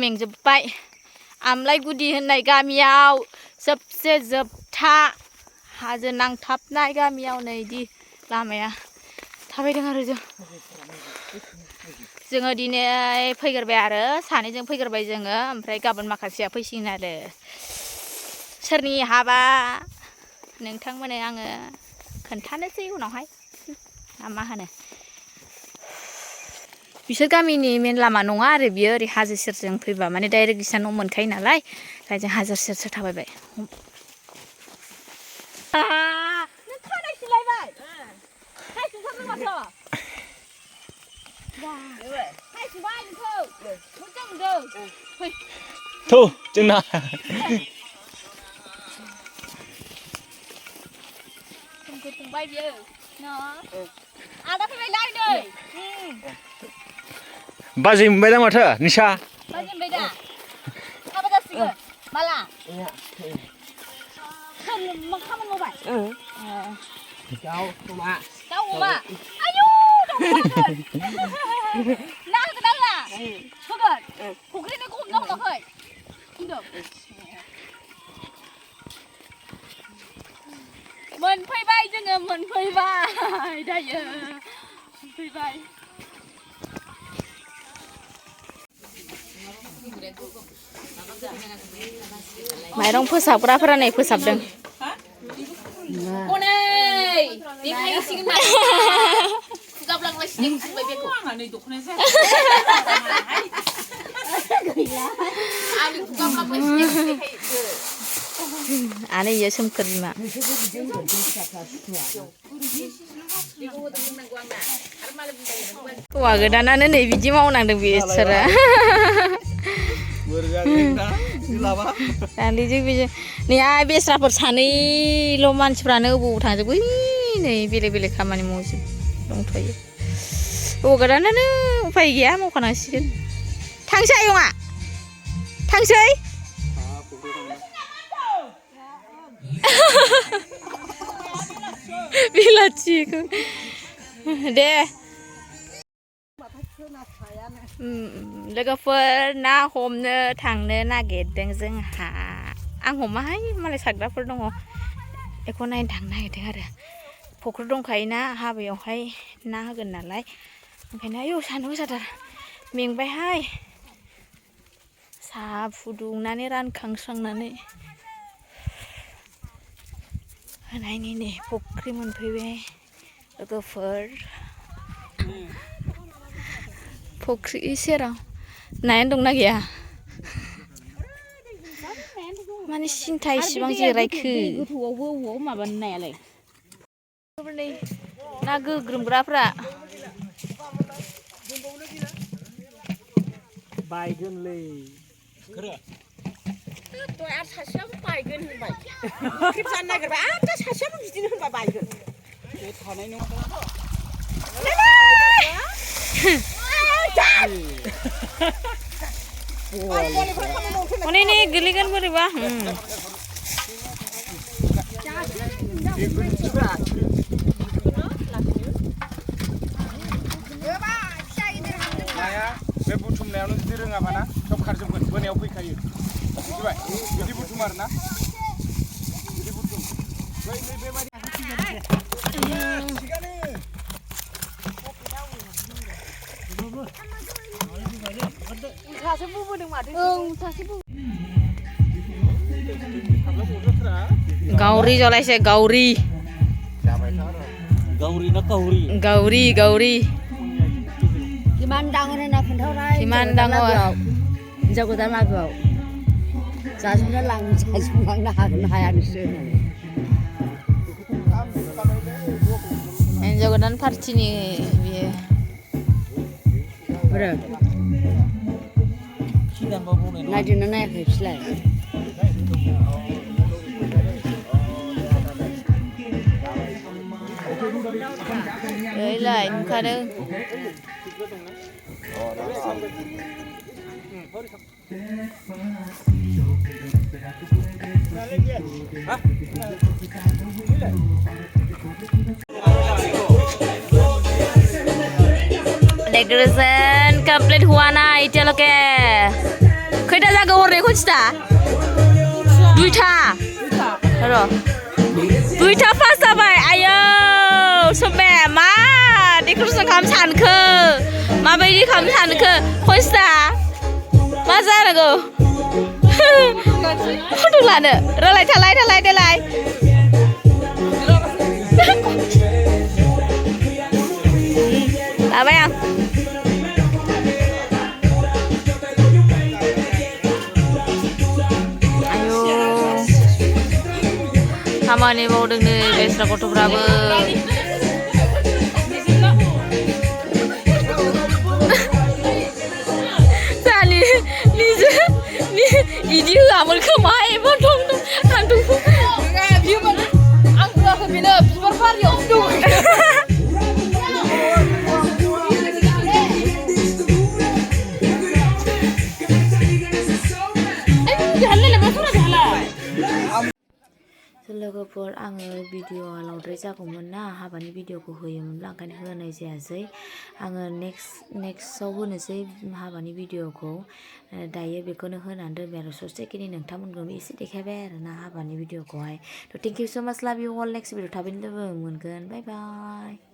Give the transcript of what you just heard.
मेंजोब्बाय आमलायगुदि होननाय गामियाव सबसे जोबथा हाजो नांथाबनाय गामियाव नै इदि लामाया थाबायदों आरो जोङो दिनै फैग्रोबाय आरो सानैजों फैग्रोबाय जोङो ओमफ्राय गाबोन माखासेया फैसिगोन आरो सोरनि हाबा नोंथांमोननो आङो खोन्थानोसै उनावहाय मा होनो बिसोर गामिनि मेन लामा नङा आरो बियो ओरै हाजो सेरजों फैबा माने डाइरेक्ट बिसा न' मोनखायो नालाय ओमफ्राय जों हाजो सेरसो थाबायबाय नों खानाय सिलायबाय खानाय सिनथारदों माथो खानाय सिनबाय नोंखौ मोजां मोनदों फै थौ जोंना फंबाय बियो न' आदा फैबायलाय नै बाजै मोनबाय दा माथो निसा बाजै मोनबाय दा हाबा जासिगोन माला मा खामानि मावबाय दाउ अमा आयौ दाउ ना होगोन आंना होगोन फुख्रिनिखौ हमना हमाखै होनदों मोनफैबाय जोङो मोनफैबाय दायो मोनफैबाय माइरं फोसाबग्राफोरा नै फोसाबदों हनै देखायसिगोन ना खुगाब्लांलायसिगोन बुंबाय बेखौ आंहा दख'नाया गैला आंनि खुगाब्लांलायसिगोन देखायदो आनै इयो सोमखोर बिमा हौवा गोदानानो नै बिदि मावनांदों बिसोरो दालिजों बेजों नैया बेस्राफोर सानैल' मानसिफ्रानो बबाव थांजोबो नै बेलेग बेलेग खामानि मावजोब दंथ'यो हौवा गोदानानो उफाय गैया मावखानांसिगोन थांसै आयंआ थांसै बिलाथिखौ दे लोगोफोर ना हमनो थांनो नागिरदों जोंहा आं हमाहाय मालाय सारग्राफोर दङ बेखौ नायनो थांनो नागिरदों आरो फख्रि दंखायोना हाबायावहाय ना होगोन नालाय ओंखायनो आयौ सान्दुं गोसाथार मेंबायहाय साहा फुदुंनानै रानखांस्रांनानै होनायनि नै फख्रि मोनफैबाय लोगोफोर फख्रि सेराव नायानो दंना गैया माने सिन्था इसिबां जिरायखो गोथौआवबो अबाव माबानो नायालाय ना गोग्रोमग्राफ्रा बायगोनलै दहाय आरो सासेयाबो बायगोन होनबाय खेब जानो नागिरबाय आरो दा सासेयाबो बिदिनो होनबा बायगोन बे थानाय नङा हनै नै गोलैगोन बोरैबा बे बुथुमनायावनो जुदि रोङाबाना सब खारजोबगोन बोनायाव फैखायो मिथिबाय बिदि बुथुम आरोना बिदि बुथुम उल्थासो बुबोदों माथो उल्थासो गावरि जलायसे गावरि गावरि ना गावरि गावरि गावरि किमान डाঙर होनना खोन्थाहरहाय किमान डाঙर हिनजाव गोदान मागोआव जाजोबना जाजोबलांनो हागोन ना हाया नोंसोर होननानै हिनजाव गोदान पार्टिनि बियो नायदोंना नायाखै बिसोरलाय ओइलाय नुखादों Decoration complete हुआ ना इतलोके जानांगौ हरनाय खनसिथा दुइथा र' दुइथा पास जाबाय आयौ सबे मा डेक'रेसन खालाम सानखो माबायदि खालाम सानखो खनसिथा मा जानांगौ फट' लानो रायलाय थालाय देलाय लाबाय आं आयौ खामानि मावदों नै बेस्रा गथ'फ्राबो जानि निजे इदि होआमोन खोमा एबा दं आंथ' आं होआखै बेनो बिबार बारियावसो लोगोफोर आङो भिडिअआ लावद्राय जागौमोन ना हाबानि भिडिअखौ होयोमोनब्ला ओंखायनो होनाय जायासै आङो नेक्स्टआव होनोसै हाबानि भिडिअखौ दायो बेखौनो होनानै दोनबाय आरो ससेखिनि नोंथांमोनखौ एसे देखायबाय आरो ना हाबानि भिडिअखौहाय थ' थेंक इउ स' माच लाभ इउ अल नेक्स्ट भिडिअ थाबैनो लोगो मोनगोन बाय बाय